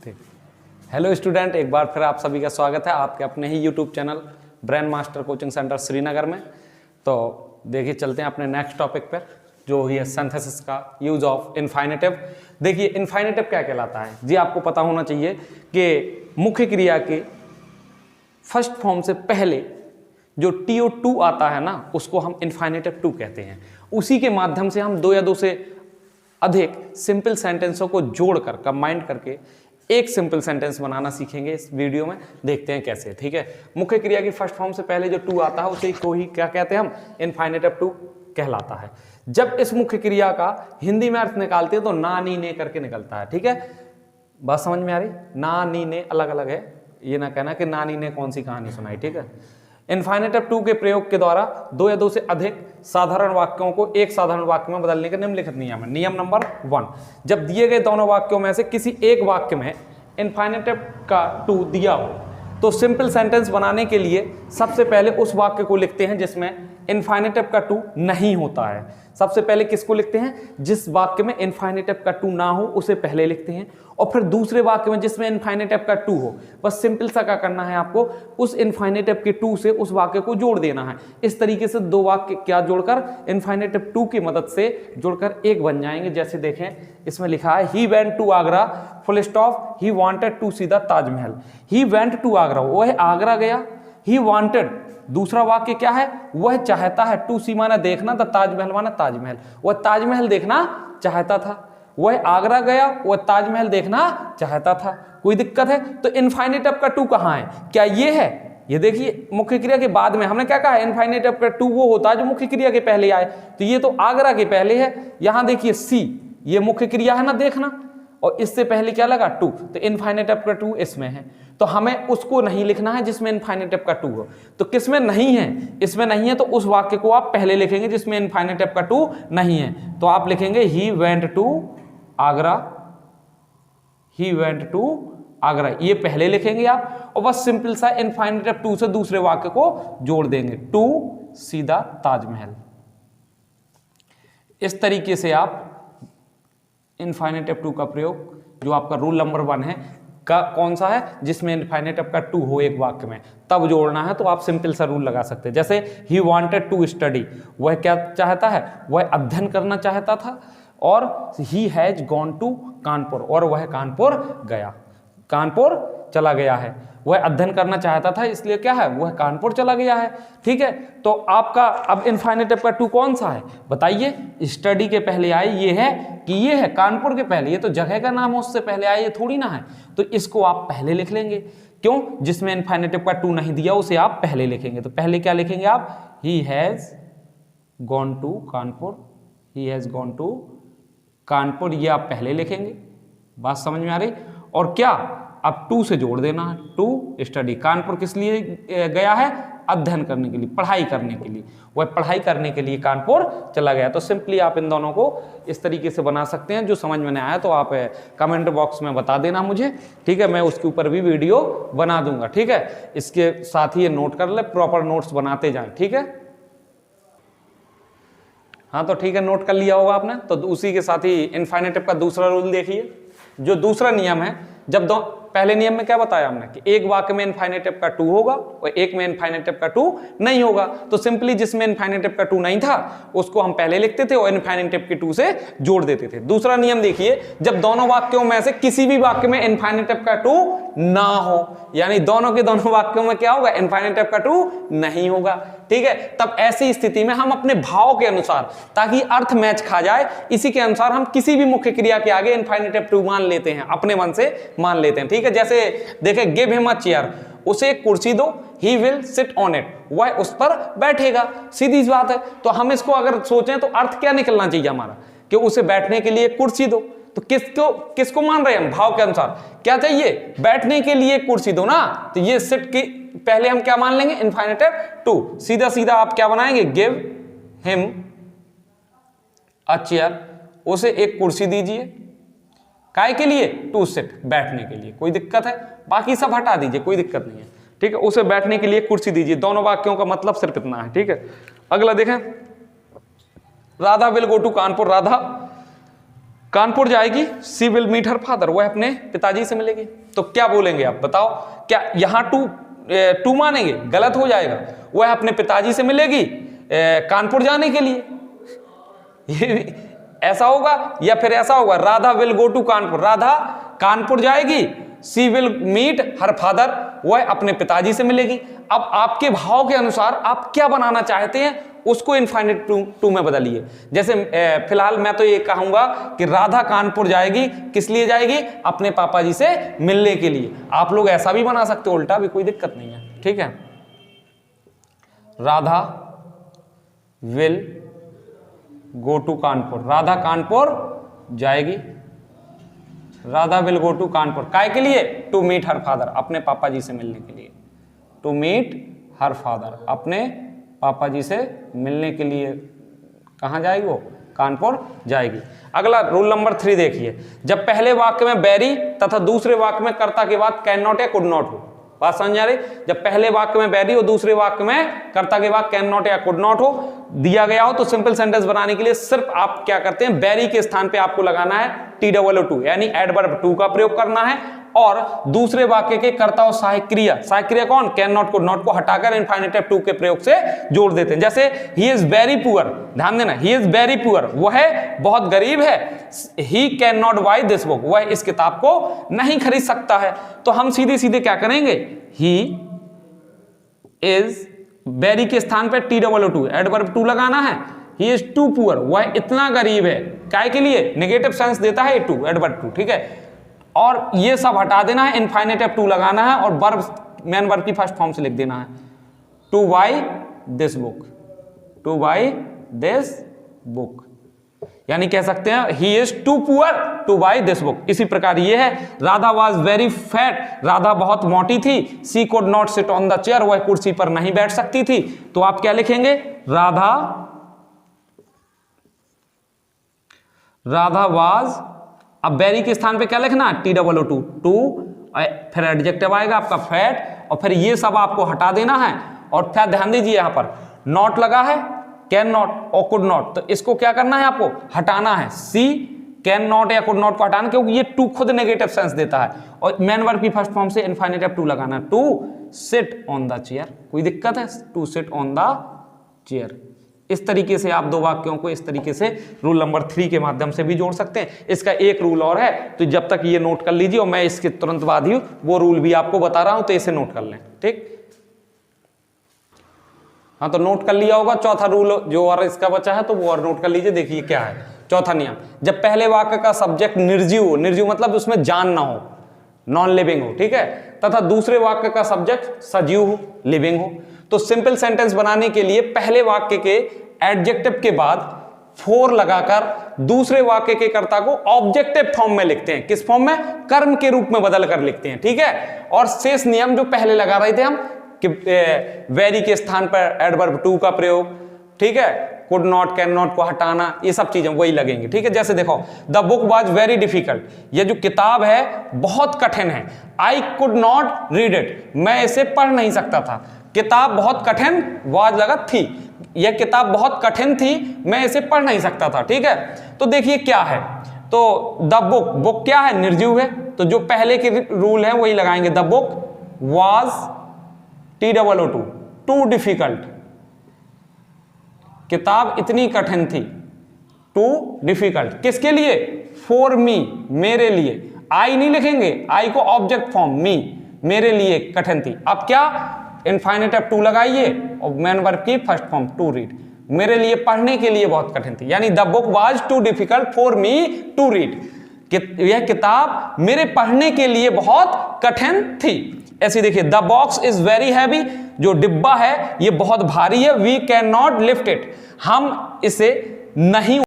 ठीक। Hello student, एक बार फिर आप सभी का स्वागत है आपके अपने ही YouTube channel Brain Master coaching centre Srinagar में। तो देखिए चलते हैं अपने नेक्स्ट टॉपिक पर, जो है सिंथेसिस का यूज ऑफ इनफाइनेटिव। देखिए इनफाइनेटिव क्या कहलाता है जी, आपको पता होना चाहिए कि मुख्य क्रिया के फर्स्ट फॉर्म से पहले जो TO2 आता है ना, उसको हम इनफाइनेटिव 2 कहते हैं। उसी के माध्यम से हम दो या दो से अधिक सिंपल सेंटेंसों को जोड़कर कंबाइन करके एक सिंपल सेंटेंस बनाना सीखेंगे इस वीडियो में। देखते हैं कैसे। ठीक है, मुख्य क्रिया की फर्स्ट फॉर्म से पहले जो 2 आता है उसे को ही क्या कहते हैं हम, इनफाइनेटिव 2 कहलाता है। जब इस मुख्य क्रिया का हिंदी में अर्थ निकालते हैं तो ना नी ने करके निकलता है। ठीक है, बात समझ में आ रही? ना नी ने अलग अलग है, ये ना कहना कि नानी ने कौन सी कहानी सुनाई। ठीक है, इनफाइनेटिव 2 के प्रयोग के द्वारा दो या दो से अधिक साधारण वाक्यों को एक साधारण वाक्य में बदलने का निम्नलिखित नियम है। नियम नंबर 1, जब दिए गए दोनों वाक्यों में से किसी एक वाक्य में इनफाइनेटिव का 2 दिया हो तो सिंपल सेंटेंस बनाने के लिए सबसे पहले उस वाक्य को लिखते हैं जिसमें इनफाइनेटिव का 2 नहीं होता है। सबसे पहले किसको लिखते हैं? जिस वाक्य में इनफाइनेटिव का 2 ना हो उसे पहले लिखते हैं, और फिर दूसरे वाक्य में जिसमें इनफाइनेटिव का 2 हो, बस सिंपल सा क्या करना है आपको, उस इनफाइनेटिव के 2 से उस वाक्य को जोड़ देना है। इस तरीके से दो वाक्य क्या जोड़कर इनफाइनेटिव 2 की मदद से जोड़कर एक बन जाएंगे। जैसे देखें, इसमें लिखा है he went to Agra full stop he wanted to see the Taj Mahal. He went to Agra, वह आगरा गया। ही वांटेड, दूसरा वाक्य क्या है, वह चाहता है। टू सी माना देखना, द ताजमहल माना ताजमहल, वह ताजमहल देखना चाहता था। वह आगरा गया, वह ताजमहल देखना चाहता था। कोई दिक्कत है? तो इनफाइनेटिव का 2 कहां है? क्या ये है? ये देखिए मुख्य क्रिया के बाद में हमने क्या कहा, इनफाइनेटिव का 2 वो होता है जो मुख्य क्रिया के पहले आए। तो ये तो आगरा के पहले है। यहां देखिए सी, ये मुख्य क्रिया है ना देखना, और इससे पहले क्या लगा 2, तो इनफाइनेटिव का 2 इसमें है। तो हमें उसको नहीं लिखना है जिसमें इनफाइनेटिव का 2 हो। तो किसमें नहीं है? इसमें नहीं है, तो उस वाक्य को आप पहले लिखेंगे जिसमें इनफाइनेटिव का 2 नहीं है। तो आप लिखेंगे he went to Agra, he went to Agra, ये पहले लिखेंगे आप, और बस सिंपल सा इनफाइनेटिव 2 से दूसरे वाक्य को जोड़ देंगे, टू सीधा ताजमहल। इस तरीके से आप इनफाइनेटिव 2 का प्रयोग, जो आपका रूल नंबर 1 है, का कौन सा है, जिसमें इनफाइनेटिव का 2 हो एक वाक्य में, तब जोड़ना है। तो आप सिंपल सा रूल लगा सकते हैं। जैसे ही वांटेड टू स्टडी, वह क्या चाहता है, वह अध्ययन करना चाहता था। और he has gone to Kanpur, और वह कानपुर गया, कानपुर चला गया है। वह अध्ययन करना चाहता था, इसलिए क्या है, वह कानपुर चला गया है। ठीक है, तो आपका अब इनफाइनेटिव का 2 कौन सा है बताइए? स्टडी के पहले आए ये है कि ये है कानपुर के पहले? ये तो जगह का नाम है, उससे पहले आए, ये थोड़ी ना है। तो इसको आप पहले लिख लेंगे। क्यों? जिसमें इनफाइनेटिव का 2 नहीं दिया उसे आप पहले लिखेंगे। तो पहले क्या लिखेंगे आप? He has gone to Kanpur, he has gone to Kanpur, ये आप पहले लिखेंगे। बात समझ में आ रही? और क्या, अब 2 से जोड़ देना है, टू स्टडी। कानपुर किस लिए गया है? अध्ययन करने के लिए, पढ़ाई करने के लिए। वह पढ़ाई करने के लिए कानपुर चला गया। तो सिंपली आप इन दोनों को इस तरीके से बना सकते हैं। जो समझ में नहीं आया तो आप कमेंट बॉक्स में बता देना मुझे। ठीक है, मैं उसके ऊपर भी वीडियो बना दूंगा। ठीक है, इसके साथ ही ये नोट कर ले, प्रॉपर नोट्स बनाते जाएं। ठीक है, हाँ तो ठीक है, नोट कर लिया होगा आपने। तो उसी के साथ ही इनफाइनेटिव का दूसरा रूल देखिए। जो दूसरा नियम है, जब पहले नियम में क्या बताया हमने कि एक वाक्य में इनफाइनेटिव का 2 होगा और एक में इनफाइनेटिव का 2 नहीं होगा। तो सिंपली जिसमें इनफाइनेटिव का 2 नहीं था उसको हम पहले लिखते थे और इनफाइनेटिव के 2 से जोड़ देते थे। दूसरा नियम देखिए, जब दोनों वाक्यों में से किसी भी वाक्य में इनफाइनेटिव का 2 ना हो, यानी दोनों के दोनों वाक्यों में क्या होगा, इनफाइनेटिव का 2 नहीं होगा। ठीक है, तब ऐसी स्थिति में हम अपने भाव के अनुसार, ताकि अर्थ मैच खा जाए, इसी के अनुसार हम किसी भी मुख्य क्रिया के आगे इनफाइनेटिव 2 मान लेते हैं, अपने मन से मान लेते हैं। ठीक है, जैसे देखें, गिव हिम अ चेयर, उसे एक कुर्सी दो, he will sit on it, वह उस पर बैठेगा। सीधी सी बात है। तो हम इसको अगर सोचें तो अर्थ क्या निकलना चाहिए हमारा, कि उसे बैठने के लिए कुर्सी दो। तो किसको मान रहे हैं हम? भाव के अनुसार क्या चाहिए, बैठने के लिए कुर्सी दो ना। तो ये सिट की पहले हम क्या मान लेंगे, इनफाइनेटिव 2। सीधा सीधा आप क्या बनाएंगे, गिव हिम अ चेयर, उसे एक कुर्सी दीजिए। काय के लिए? टू सिट, बैठने के लिए। कोई दिक्कत है? बाकी सब हटा दीजिए, कोई दिक्कत नहीं है। ठीक है, उसे बैठने के लिए कुर्सी दीजिए। दोनों वाक्यों का मतलब सिर्फ इतना है। ठीक है, अगला देखें, Radha will go to Kanpur, Radha Kanpur जाएगी, she will meet her father, वह अपने पिताजी से मिलेगी। तो क्या बोलेंगे आप बताओ, क्या यहां टू मानेंगे? गलत हो जाएगा। वह अपने पिताजी से मिलेगी कानपुर जाने के लिए, ये ऐसा होगा। या फिर ऐसा होगा, Radha will go to Kanpur, Radha Kanpur जाएगी, she will meet her father, वह अपने पिताजी से मिलेगी। अब आपके भाव के अनुसार आप क्या बनाना चाहते हैं उसको इनफाइनाइट टू में बदलिए। जैसे फिलहाल मैं तो ये कहूंगा कि राधा कानपुर जाएगी, किस लिए जाएगी? अपने पापा जी से मिलने के लिए। आप लोग ऐसा भी बना सकते हो उल्टा भी, कोई दिक्कत नहीं है, ठीक है। Radha will go to Kanpur, Radha Kanpur जाएगी, Radha will go to Kanpur, काय के लिए? टू मीट हर फादर, अपने पापा जी से मिलने के लिए। टू मीट हर फादर, अपने पापा जी से मिलने के लिए कहां जाएगी वो? कानपुर जाएगी। अगला रूल नंबर 3 देखिए, जब पहले वाक्य में वेरी तथा दूसरे वाक्य में कर्ता के बाद कैन नॉट या कुड नॉट हो, बात समझ आ रही? जब पहले वाक्य में वेरी और दूसरे वाक्य में कर्ता के बाद कैन नॉट या कुड नॉट हो दिया गया हो, तो सिंपल सेंटेंस बनाने के लिए सिर्फ आप क्या करते हैं, वेरी के स्थान पे आपको लगाना है TOO2 यानी एडवर्ब टू का प्रयोग करना है, और दूसरे वाक्य के कर्ता और सहायक क्रिया कौन? कैन नॉट कुड नॉट को हटाकर इनफाइनेटिव टू के प्रयोग से जोड़ देते हैं। जैसे ही इज वेरी पुअर, ध्यान देना, ही इज वेरी पुअर, वह बहुत गरीब है। He can not buy this book, वह इस किताब को नहीं खरीद सकता है। तो हम सीधे सीधे क्या करेंगे, ही इज वेरी के स्थान पर TOO2 एडवर्ब टू लगाना है। ही इज टू पुअर, वह इतना गरीब है, काय के लिए? नेगेटिव सेंस देता है टू, एडवर्ब टू, ठीक है। और ये सब हटा देना है, इनफाइनेटिव टू लगाना है और वर्ब मेन वर्ब की फर्स्ट फॉर्म से लिख देना है, to buy this book, to buy this book. यानी कह सकते हैं he is too poor to buy this book. इसी प्रकार ये है, Radha was very fat, Radha बहुत मोटी थी। She could not sit on the chair, वह कुर्सी पर नहीं बैठ सकती थी। तो आप क्या लिखेंगे, राधा वाज, अब वेरी के स्थान पे क्या लिखना? TOO2 टू, फिर एडजेक्टिव आएगा आपका फैट, और फिर ये सब आपको हटा देना है। और फिर ध्यान दीजिए यहां पर नॉट लगा है, कैन नॉट और कुड नॉट, तो इसको क्या करना है, आपको हटाना है। सी कैन नॉट या कुड नॉट को हटाना, क्योंकि ये टू खुद नेगेटिव सेंस देता है। और मेन वर्ब की फर्स्ट फॉर्म से इनफाइनेटिव टू लगाना, to sit on the chair. कोई दिक्कत है? To sit on the chair. इस तरीके से आप दो वाक्यों को इस तरीके से रूल नंबर 3 के माध्यम से भी जोड़ सकते हैं। इसका एक रूल और है, तो जब तक ये नोट कर लीजिए, और मैं इसके तुरंत बाद ही वो रूल भी आपको बता रहा हूं, तो इसे नोट कर लें, ठीक। हाँ, तो नोट कर लिया होगा। चौथा रूल जो और इसका बचा है तो वो और नोट कर लीजिए। देखिए क्या है चौथा नियम, जब पहले वाक्य का सब्जेक्ट निर्जीव हो, निर्जीव मतलब उसमें जान ना हो, नॉन लिविंग हो, ठीक है, तथा दूसरे वाक्य का सब्जेक्ट सजीव हो, लिविंग हो, तो सिंपल सेंटेंस बनाने के लिए पहले वाक्य के एडजेक्टिव के बाद फोर लगाकर दूसरे वाक्य के कर्ता को ऑब्जेक्टिव फॉर्म में लिखते हैं। किस फॉर्म में? कर्म के रूप में बदल कर लिखते हैं, ठीक है। और शेष नियम जो पहले लगा रहे थे हम कि वेरी के स्थान पर एडवर्ब टू का प्रयोग, ठीक है, कुड नॉट कैन नॉट को हटाना, ये सब चीजें वही लगेंगे, ठीक है। जैसे देखो, the book was very difficult, ये जो किताब है बहुत कठिन है। I could not read it, मैं इसे पढ़ नहीं सकता था। किताब बहुत कठिन, वाज लगा थी, यह किताब बहुत कठिन थी, मैं इसे पढ़ नहीं सकता था, ठीक है। तो देखिए क्या है, तो द बुक, बुक क्या है? निर्जीव है, तो जो पहले के रूल है वही लगाएंगे। The book was TOO2 too difficult, किताब इतनी कठिन थी, टू डिफिकल्ट, किसके लिए? फॉर मी, मेरे लिए। आई नहीं लिखेंगे, आई को ऑब्जेक्ट फॉर्म, मी, मेरे लिए कठिन थी। अब क्या? इनफाइनेटिव टू लगाइए और मेन वर्ब की फर्स्ट फॉर्म टू रीड, मेरे लिए पढ़ने के लिए बहुत कठिन थी, यानी the book was too difficult for me to read, यह किताब मेरे पढ़ने के लिए बहुत कठिन थी। ऐसे देखिए, the box is very heavy, जो डिब्बा है ये बहुत भारी है। We can not lift it, हम इसे नहीं